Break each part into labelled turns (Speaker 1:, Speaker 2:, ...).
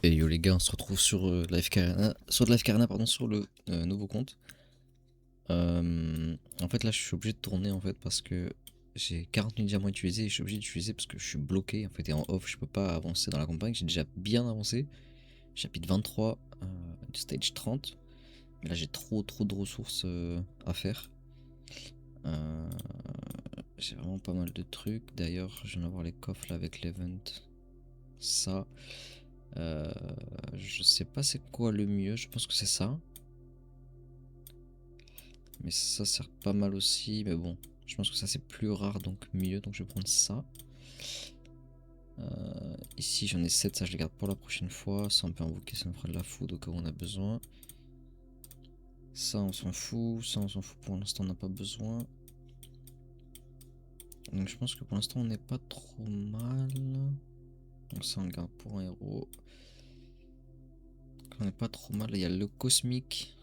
Speaker 1: Et yo les gars, on se retrouve sur l'AFK Arena, sur de l'AFK Arena, pardon, sur le nouveau compte. En fait là je suis obligé de tourner en fait parce que j'ai 48 diamants utilisés et je suis obligé d'utiliser parce que je suis bloqué en fait et en off je peux pas avancer dans la campagne. J'ai déjà bien avancé, chapitre 23 du stage 30. Mais là j'ai trop de ressources à faire. Euh, j'ai vraiment pas mal de trucs. D'ailleurs je viens d'avoir les coffres là avec l'event. Ça. Euh, je sais pas c'est quoi le mieux, je pense que c'est ça. Mais ça sert pas mal aussi. Mais bon, je pense que ça c'est plus rare donc mieux. Donc je vais prendre ça. Ici j'en ai 7, ça je les garde pour la prochaine fois. Ça on peut invoquer, ça me fera de la foudre au cas où on a besoin. Ça on s'en fout. Ça on s'en fout pour l'instant, on n'a pas besoin. Donc je pense que pour l'instant on n'est pas trop mal. Donc ça on le garde pour un héros. Donc on n'est pas trop mal. Il y a le cosmique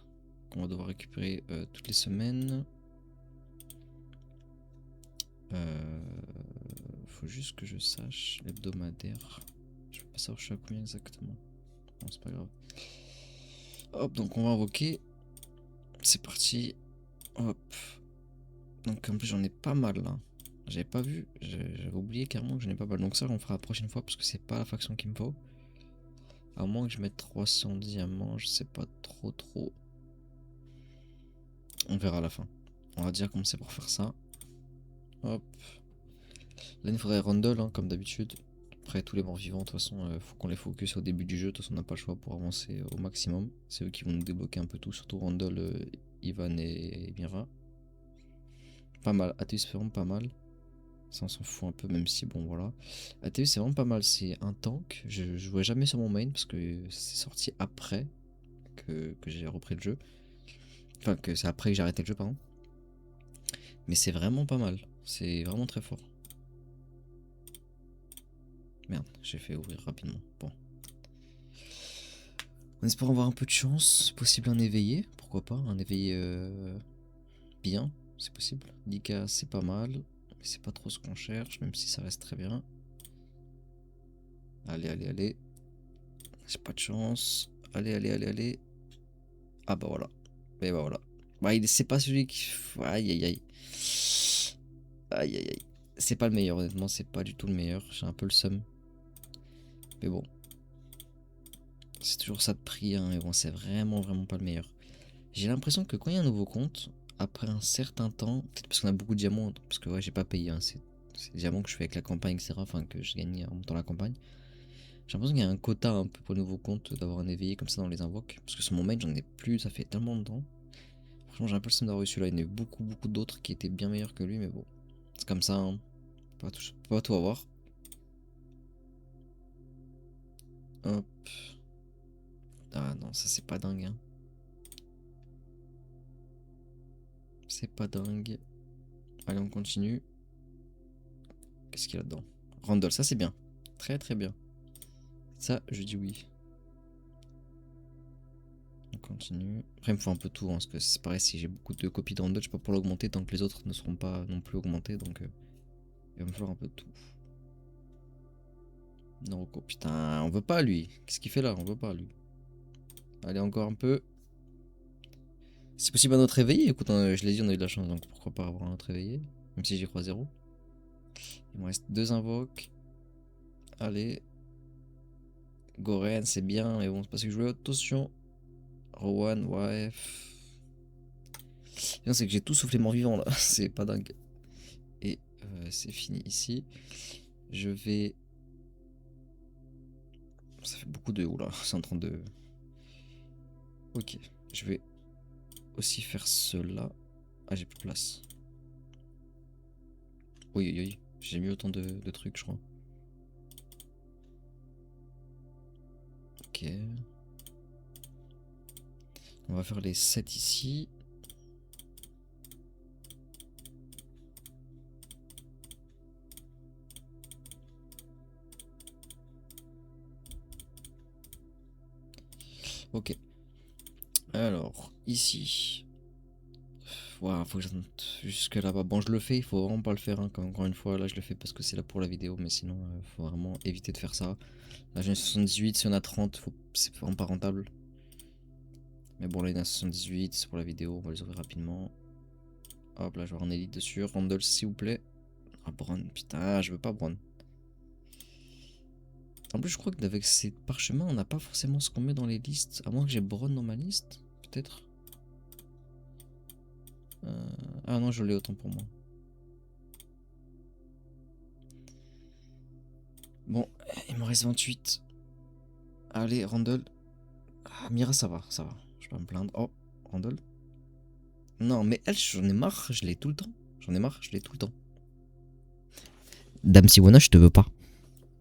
Speaker 1: qu'on va devoir récupérer toutes les semaines. Faut juste que je sache l'hebdomadaire. Je peux pas savoir je suis à combien exactement. Non, c'est pas grave. Hop, donc on va invoquer. C'est parti. Hop. Donc en plus j'en ai pas mal là. J'avais pas vu, j'avais oublié carrément que j'en ai pas mal. Donc ça on fera la prochaine fois parce que c'est pas la faction qu'il me faut. À moins que je mette 300 diamants, je sais pas trop. On verra à la fin. On va dire comment c'est pour faire ça. Hop. Là il faudrait Rundle hein, comme d'habitude. Après tous les morts vivants de toute façon faut qu'on les focus au début du jeu. De toute façon on n'a pas le choix pour avancer au maximum. C'est eux qui vont nous débloquer un peu tout. Surtout Rundle, Ivan et Mira. Pas mal, Athéus c'est vraiment pas mal. Ça on s'en fout un peu même si bon voilà. Athéus c'est vraiment pas mal, c'est un tank. Je jouais jamais sur mon main parce que c'est sorti après que j'ai repris le jeu. Enfin que c'est après que j'ai arrêté le jeu pardon. Mais c'est vraiment pas mal, c'est vraiment très fort. Merde, j'ai fait ouvrir rapidement. Bon. On espère avoir un peu de chance, possible un éveillé, pourquoi pas, un éveillé bien, c'est possible. 10k c'est pas mal, mais c'est pas trop ce qu'on cherche, même si ça reste très bien. Allez. J'ai pas de chance. Allez. Ah bah voilà. Et bah voilà. Bah c'est pas celui qui... Aïe. Aïe. C'est pas le meilleur honnêtement, c'est pas du tout le meilleur. J'ai un peu le seum. Mais bon. C'est toujours ça de prix, hein. Mais bon, c'est vraiment pas le meilleur. J'ai l'impression que quand il y a un nouveau compte, après un certain temps, peut-être parce qu'on a beaucoup de diamants, parce que ouais, j'ai pas payé, hein, c'est des diamants que je fais avec la campagne, etc. Enfin, que je gagne en montant la campagne. J'ai l'impression qu'il y a un quota un peu pour le nouveau compte d'avoir un éveillé comme ça dans les invoques. Parce que sur mon main, j'en ai plus, ça fait tellement de temps. Franchement, j'ai un peu le seum d'avoir reçu là. Il y en a eu beaucoup d'autres qui étaient bien meilleurs que lui, mais bon. C'est comme ça, hein. Pas tout avoir. Hop. Ah non, ça c'est pas dingue, hein. C'est pas dingue. Allez, on continue. Qu'est-ce qu'il y a là-dedans? Randall, ça c'est bien. Très bien. Ça, je dis oui. On continue. Après, il me faut un peu tout, hein, parce que c'est pareil, si j'ai beaucoup de copies de Randall, je peux pas pour l'augmenter tant que les autres ne seront pas non plus augmentés, donc il va me falloir un peu de tout. Non, putain, on veut pas lui. Qu'est-ce qu'il fait là? On veut pas lui. Allez, encore un peu. C'est possible un autre réveillé. Écoute, je l'ai dit, on a eu de la chance, donc pourquoi pas avoir un autre réveillé. Même si j'y crois zéro. Il me reste 2 invoques. Allez. Goren, c'est bien, mais bon, c'est pas ce que je voulais. Attention. Rowan, ouais. Non, c'est que j'ai tout sauf les morts vivants là. C'est pas dingue. Et c'est fini ici. Je vais. Ça fait beaucoup de. Oula, c'est en train de. Ok. Je vais aussi faire cela. Ah, j'ai plus de place. Oui. J'ai mis autant de trucs, je crois. Ok. On va faire les 7 ici. Ok. Alors, ici. Ouah, faut que j'attende jusque là-bas. Bon, je le fais, il faut vraiment pas le faire, hein, comme encore une fois. Là, je le fais parce que c'est là pour la vidéo, mais sinon, faut vraiment éviter de faire ça. Là, j'ai une 78, si on a 30, c'est vraiment pas rentable. Mais bon, là, il y en a 78, c'est pour la vidéo, on va les ouvrir rapidement. Hop, là, je vais avoir un élite dessus. Randall, s'il vous plaît. Ah, Brown, putain, je veux pas Brown. En plus, je crois qu'avec ces parchemins, on n'a pas forcément ce qu'on met dans les listes. À moins que j'ai Brown dans ma liste, peut-être. Ah non, je l'ai autant pour moi. Bon, il me reste 28. Allez, Randall. Ah, Mira, ça va, ça va. Je vais pas me plaindre. Oh, Randall. Non, mais elle, j'en ai marre, je l'ai tout le temps. J'en ai marre, je l'ai tout le temps. Dame Sivona, je te veux pas.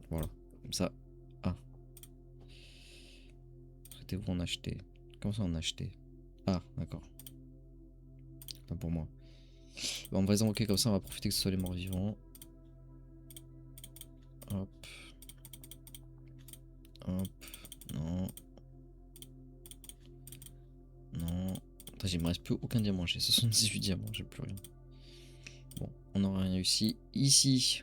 Speaker 1: Voilà, comme ça. Ah. Arrêtez-vous en acheter. Comment ça en acheter? Ah, d'accord. Pas pour moi. Bah, on va les invoquer comme ça, on va profiter que ce soit les morts vivants. Hop. Hop. Non. Non. Attends, il me reste plus aucun diamant. J'ai 78 diamants, j'ai plus rien. Bon, on aura rien réussi. Ici,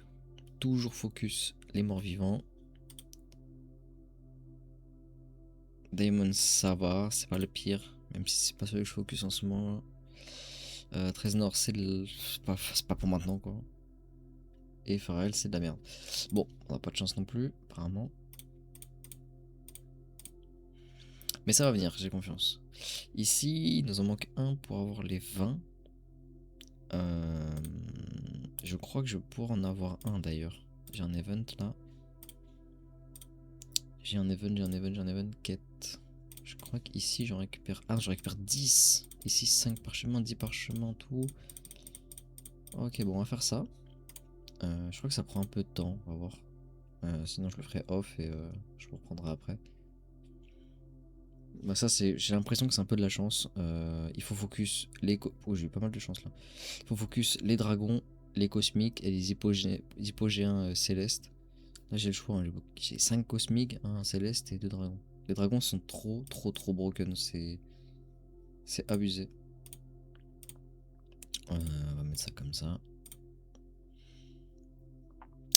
Speaker 1: toujours focus les morts vivants. Daemon, ça va, c'est pas le pire. Même si c'est pas celui que je focus en ce moment. 13 Nord, c'est pas pour maintenant quoi. Et Pharrell, c'est de la merde. Bon, on n'a pas de chance non plus, apparemment. Mais ça va venir, j'ai confiance. Ici, il nous en manque un pour avoir les 20. Je crois que je pourrais en avoir un d'ailleurs. J'ai un event là. J'ai un event, quête. Je crois qu'ici j'en récupère. Ah, j'en récupère 10. Ici 5 parchemins, 10 parchemins, tout. Ok, bon, on va faire ça. Je crois que ça prend un peu de temps, on va voir. Sinon je le ferai off et je vous reprendrai après. Bah ça c'est, j'ai l'impression que c'est un peu de la chance. Il faut focus les... Oh, j'ai eu pas mal de chance là. Il faut focus les dragons, les cosmiques et les hypogéens célestes. Là j'ai le choix, hein. J'ai 5 cosmiques, un céleste et 2 dragons. Les dragons sont trop broken, c'est abusé. On va mettre ça comme ça.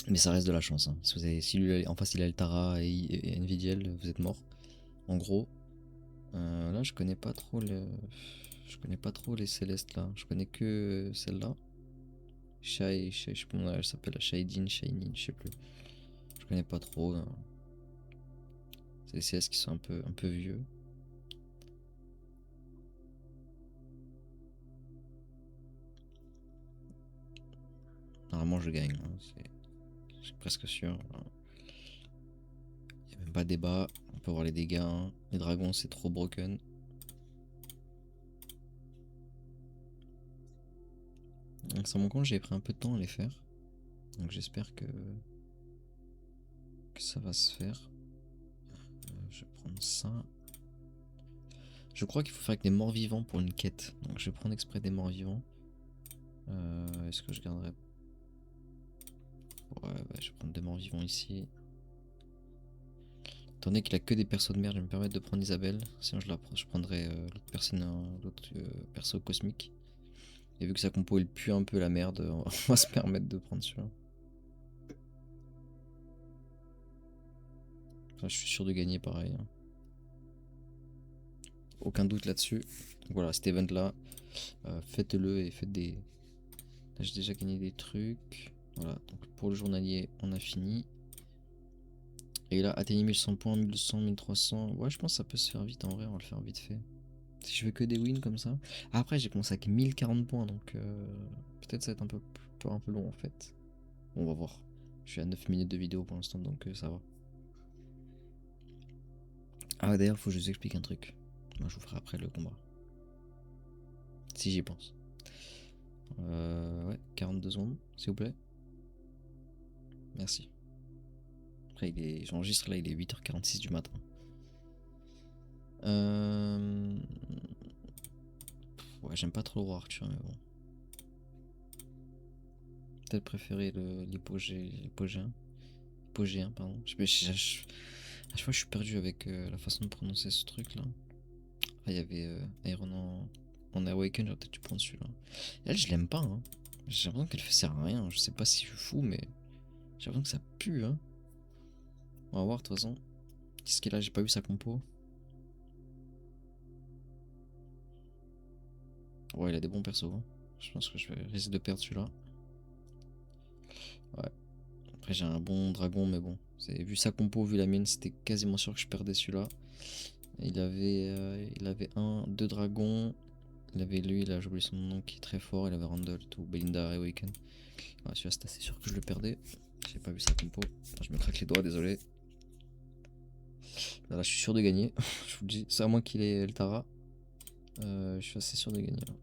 Speaker 1: Mais ça reste de la chance, hein. Si, vous avez, si lui, en face il a Altara et Nvidiel, vous êtes mort. En gros. Là je connais pas trop les célestes là. Je connais que celle-là. Je sais pas comment elle s'appelle, Shaidin, Shainin, je sais plus. Je connais pas trop. C'est des CS qui sont un peu vieux. Normalement je gagne, hein. Je suis presque sûr. Il n'y a même pas de débat. On peut voir les dégâts, hein. Les dragons c'est trop broken. Donc sur mon compte j'ai pris un peu de temps à les faire. Donc j'espère que ça va se faire. Je vais prendre ça. Je crois qu'il faut faire avec des morts vivants pour une quête. Donc je vais prendre exprès des morts vivants. Est-ce que je garderai... Ouais, je vais prendre des morts vivants ici. Étant donné qu'il a que des persos de merde, je vais me permettre de prendre Isabelle. Sinon je prendrai l'autre perso cosmique. Et vu que sa compo il pue un peu la merde, on va se permettre de prendre celui-là. Enfin, je suis sûr de gagner pareil, hein. Aucun doute là-dessus. Voilà, cet event là, faites-le et faites des... Là j'ai déjà gagné des trucs. Voilà, donc pour le journalier on a fini. Et là, atteignez 1100 points, 1200, 1300. Ouais, je pense que ça peut se faire vite en vrai, on va le faire vite fait. Si je fais que des wins comme ça. Après, j'ai commencé avec 1040 points, donc peut-être ça va être un peu long en fait. Bon, on va voir. Je suis à 9 minutes de vidéo pour l'instant, donc ça va. Ah, d'ailleurs, faut que je vous explique un truc. Moi, je vous ferai après le combat. Si j'y pense. Ouais, 42 secondes, s'il vous plaît. Merci. Après, j'enregistre là, il est 8h46 du matin. Ouais, j'aime pas trop le roi Arthur, mais bon. Peut-être préférer l'hypogéen. Hypogéen, pardon. À chaque fois, je suis perdu avec la façon de prononcer ce truc là. Ah, il y avait Iron En Awaken, j'aurais peut-être dû prendre celui-là. Elle, je l'aime pas, hein. J'ai l'impression qu'elle sert à rien. Je sais pas si je suis fou, mais j'ai l'impression que ça pue, hein. On va voir, de toute façon. Qu'est-ce qu'il a? J'ai pas vu sa compo. Ouais, il a des bons persos, hein. Je pense que je vais risquer de perdre celui-là. Ouais. Après, j'ai un bon dragon, mais bon. Vu sa compo, vu la mienne, c'était quasiment sûr que je perdais celui-là. Il avait deux dragons. Il avait lui, là, j'ai oublié son nom, qui est très fort. Il avait Randall, tout, Belinda et Awaken. Ouais, celui-là, c'était assez sûr que je le perdais. J'ai pas vu sa compo. Enfin, je me craque les doigts, désolé. Là, je suis sûr de gagner. Je vous le dis. C'est à moins qu'il ait Eltara. Je suis assez sûr de gagner là.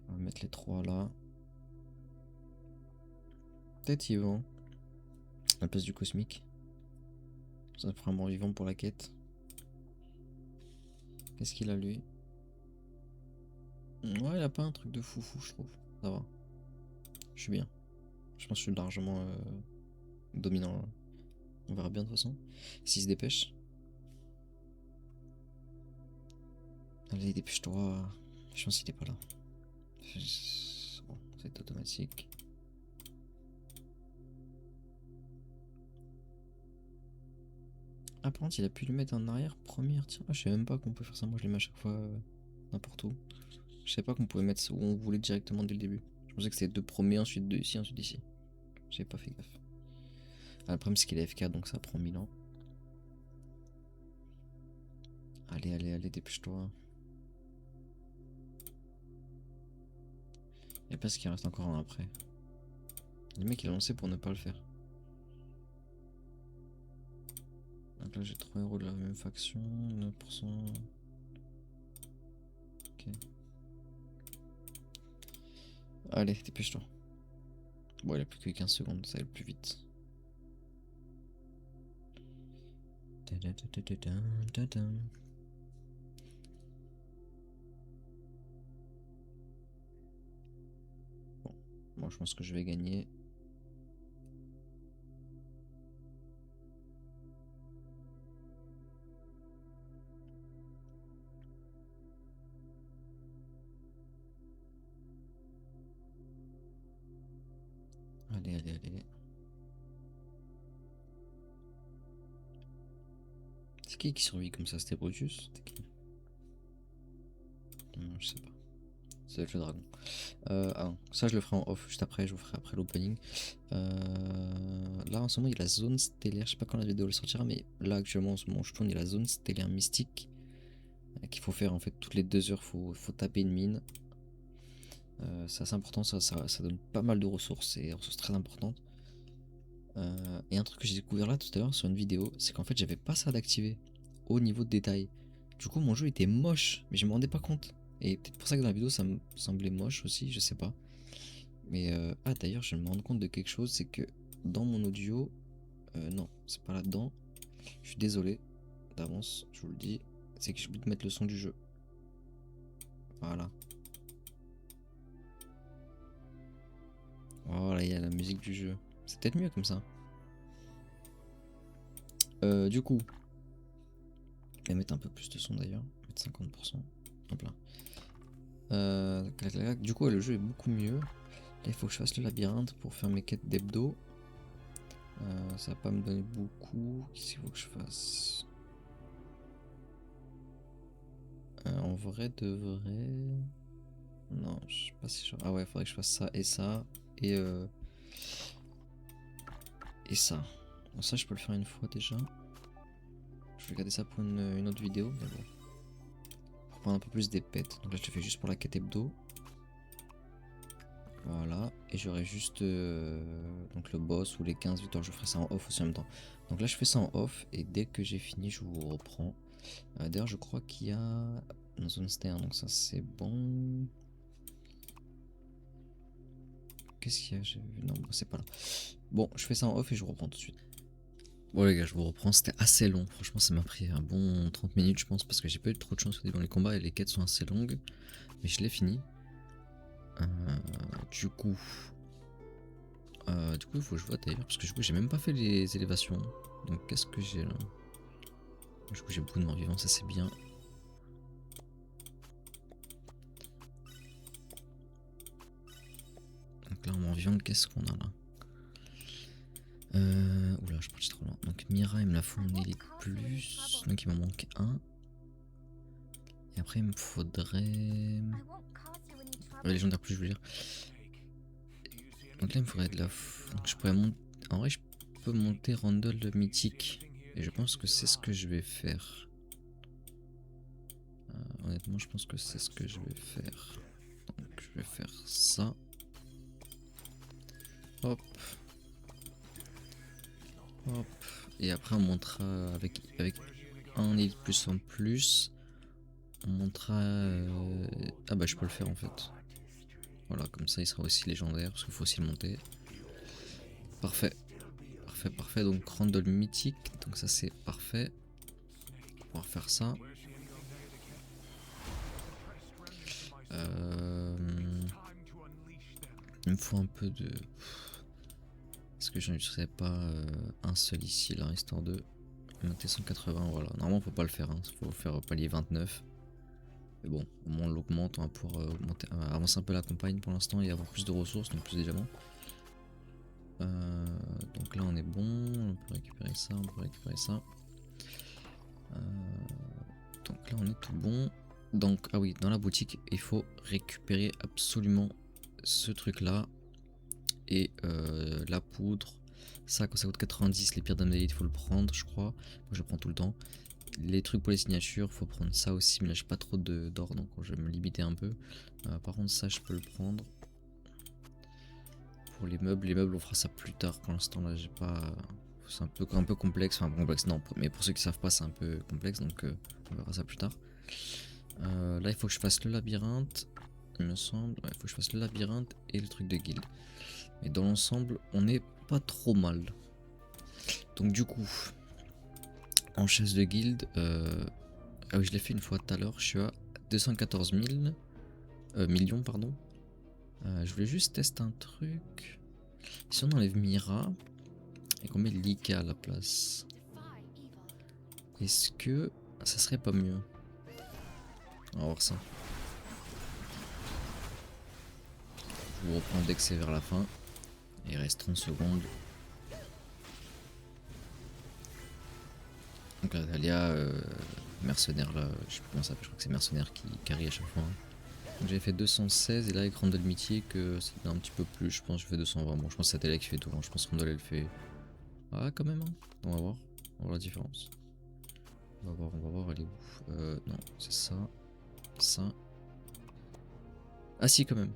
Speaker 1: On va mettre les trois là. Peut-être Yvan. À la place du cosmique. Ça fera un mort vivant pour la quête. Qu'est-ce qu'il a lui? Ouais, il a pas un truc de foufou, je trouve. Ça va. Je suis bien. Je pense que je suis largement dominant là. On verra bien de toute façon. S'il se dépêche. Allez, dépêche-toi. Je pense qu'il est pas là. Bon, c'est automatique. Ah, par contre, il a pu le mettre en arrière première. Tiens, je sais même pas qu'on peut faire ça. Moi, je les mets à chaque fois n'importe où. Je savais pas qu'on pouvait mettre ça où on voulait directement dès le début. Je pensais que c'était deux premiers, ensuite deux ici, ensuite ici. J'avais pas fait gaffe. Ah, le problème, c'est qu'il est FK, donc ça prend 1000 ans. Allez, allez, allez, dépêche-toi. Y'a pas ce qu'il reste encore un après. Le mec, il a lancé pour ne pas le faire. Donc là, j'ai 3 euros de la même faction, 9%. Ok. Allez, dépêche-toi. Bon, il a plus que 15 secondes, ça va aller plus vite. Bon, moi je pense que je vais gagner. Allez, allez, allez. C'est qui survit comme ça? C'était Brutus? C'était qui? Non, je sais pas. Ça va être le dragon. Ah non, ça je le ferai en off juste après, je vous ferai après l'opening. Là en ce moment il y a la zone stellaire, je sais pas quand la vidéo elle sortira, mais là actuellement en ce moment je tourne, il y a la zone stellaire mystique qu'il faut faire en fait toutes les 2 heures, faut taper une mine. C'est assez important, ça donne pas mal de ressources, et des ressources très importantes. Et un truc que j'ai découvert là tout à l'heure sur une vidéo, c'est qu'en fait j'avais pas ça d'activer au niveau de détail. Du coup mon jeu était moche, mais je me rendais pas compte. Et peut-être pour ça que dans la vidéo ça me semblait moche aussi, je sais pas. Mais ah d'ailleurs je me rends compte de quelque chose, c'est que dans mon audio, non c'est pas là-dedans, je suis désolé d'avance, je vous le dis, c'est que j'ai oublié de mettre le son du jeu. Voilà. Voilà, il y a la musique du jeu. C'est peut-être mieux comme ça. Du coup, je vais mettre un peu plus de son d'ailleurs, mettre 50%. Hop là. Du coup, le jeu est beaucoup mieux. Là, il faut que je fasse le labyrinthe pour faire mes quêtes d'hebdo. Ça va pas me donner beaucoup. Qu'est-ce qu'il faut que je fasse? En vrai de vrai. Non, je sais pas si je... Ah ouais, faudrait que je fasse ça et ça. Et ça. Bon, ça, je peux le faire une fois déjà. Je vais garder ça pour une autre vidéo. Mais bon. Pour prendre un peu plus des pets. Donc là, je le fais juste pour la quête hebdo. Voilà. Et j'aurai juste donc le boss ou les 15 victoires. Je ferai ça en off aussi en même temps. Donc là, je fais ça en off. Et dès que j'ai fini, je vous reprends. D'ailleurs, je crois qu'il y a une zone stellaire. Donc ça, c'est bon. Qu'est-ce qu'il y a? J'ai vu. Non, c'est pas là. Bon, je fais ça en off et je vous reprends tout de suite. Bon les gars, je vous reprends, c'était assez long, franchement ça m'a pris un bon 30 minutes je pense, parce que j'ai pas eu trop de chance dans les combats et les quêtes sont assez longues, mais je l'ai fini. Du coup, il faut que je vois d'ailleurs, parce que du coup j'ai même pas fait les élévations, donc qu'est-ce que j'ai là? Du coup j'ai beaucoup de morts vivants, ça c'est bien. Donc là en mort vivant, qu'est-ce qu'on a là? Oula, je suis parti trop loin. Donc Mira, il me la faut en élite plus. Donc il m'en manque un. Et après il me faudrait... légendaire plus, je veux dire. Donc là il me faudrait de la... Donc je pourrais monter... En vrai je peux monter Randall de mythique. Et je pense que c'est ce que je vais faire. Honnêtement je pense que c'est ce que je vais faire. Donc je vais faire ça. Hop. Hop. Et après on montera avec un élite plus en plus. On montera... Ah bah je peux le faire en fait. Voilà, comme ça il sera aussi légendaire parce qu'il faut aussi le monter. Parfait. Parfait, parfait. Donc Randall mythique. Donc ça c'est parfait. On va pouvoir faire ça. Il me faut un peu de... Est-ce que j'en utiliserai pas un seul ici là, histoire de monter 180, voilà. Normalement faut pas le faire, hein. Faut faire palier 29. Mais bon, au moins on l'augmente, on va pouvoir avancer un peu la campagne pour l'instant et avoir plus de ressources, donc plus de diamants. Donc là on est bon, on peut récupérer ça, on peut récupérer ça. Donc là on est tout bon. Donc, ah oui, dans la boutique, il faut récupérer absolument ce truc là. Et la poudre. Ça, quand ça coûte 90, les pierres d'âme d'élite, il faut le prendre, je crois. Moi je le prends tout le temps. Les trucs pour les signatures, faut prendre ça aussi, mais là j'ai pas trop d'or, donc je vais me limiter un peu. Par contre ça je peux le prendre. Pour les meubles on fera ça plus tard. Pour l'instant là j'ai pas... C'est un peu complexe, enfin complexe non, mais pour ceux qui savent pas c'est un peu complexe, donc on verra ça plus tard. Là il faut que je fasse le labyrinthe, il me semble. Ouais, il faut que je fasse le labyrinthe et le truc de guilde. Mais dans l'ensemble on est pas trop mal. Donc du coup... En chasse de guilde, ah oui je l'ai fait une fois tout à l'heure, je suis à 214 000 millions pardon. Je voulais juste tester un truc. Si on enlève Mira et qu'on met Lika à la place, est-ce que ça serait pas mieux? On va voir ça. Je vous reprends dès que c'est vers la fin. Il reste 30 secondes. Donc là, Talia, mercenaire là, je sais plus comment ça s'appelle, je crois que c'est mercenaire qui carry à chaque fois. Donc j'avais fait 216 et là avec Randall mythique c'était un petit peu plus, je pense que je fais 220. Bon je pense que c'est Talia qui fait tout, hein. Je pense que Randall elle fait... Ah quand même hein. On va voir la différence. On va voir elle est où. Non c'est ça, ça. Ah si quand même.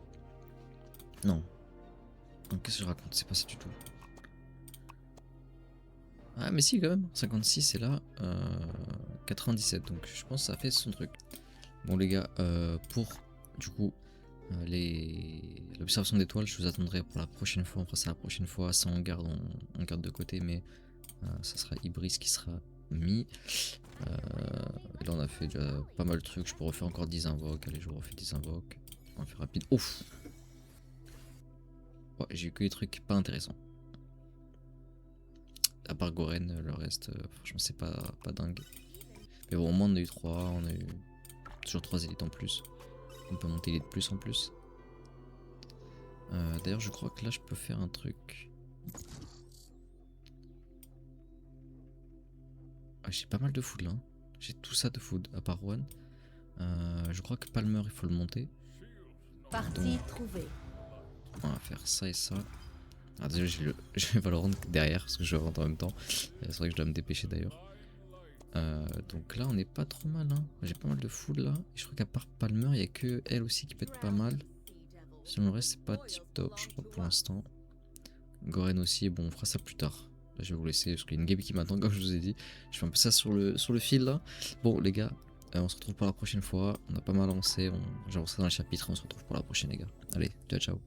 Speaker 1: Non. Donc qu'est-ce que je raconte, c'est pas ça du tout. Ah mais si quand même, 56 et là 97, donc je pense que ça fait son truc. Bon les gars, pour du coup l'observation d'étoiles, je vous attendrai pour la prochaine fois, on fera ça la prochaine fois, ça on garde de côté, mais ça sera Ibris qui sera mis. Et là on a fait déjà pas mal de trucs, je peux refaire encore 10 invoques, allez je refais 10 invoques, on va faire rapide. Ouf. Ouais, j'ai eu que des trucs pas intéressants. À part Goren, le reste, franchement, c'est pas dingue. Mais bon, au moins on a eu 3, on a eu toujours 3 élites en plus. On peut monter élite plus en plus. D'ailleurs, je crois que là, je peux faire un truc. Ah, j'ai pas mal de food là. Hein. J'ai tout ça de food, à part One. Je crois que Palmer, il faut le monter.
Speaker 2: Partie trouvée.
Speaker 1: On va faire ça et ça. Ah désolé, j'ai Valorant derrière parce que je rentre en même temps. C'est vrai que je dois me dépêcher d'ailleurs. Donc là on est pas trop mal hein. J'ai pas mal de food là. Et je crois qu'à part Palmer il y a que elle aussi qui peut être pas mal. Sinon le reste c'est pas tip top je crois pour l'instant. Goren aussi, bon on fera ça plus tard. Là je vais vous laisser parce qu'il y a une game qui m'attend comme je vous ai dit. Je fais un peu ça sur le fil là. Bon les gars, on se retrouve pour la prochaine fois. On a pas mal avancé, j'ai avancé dans le chapitre et on se retrouve pour la prochaine les gars. Allez, ciao ciao.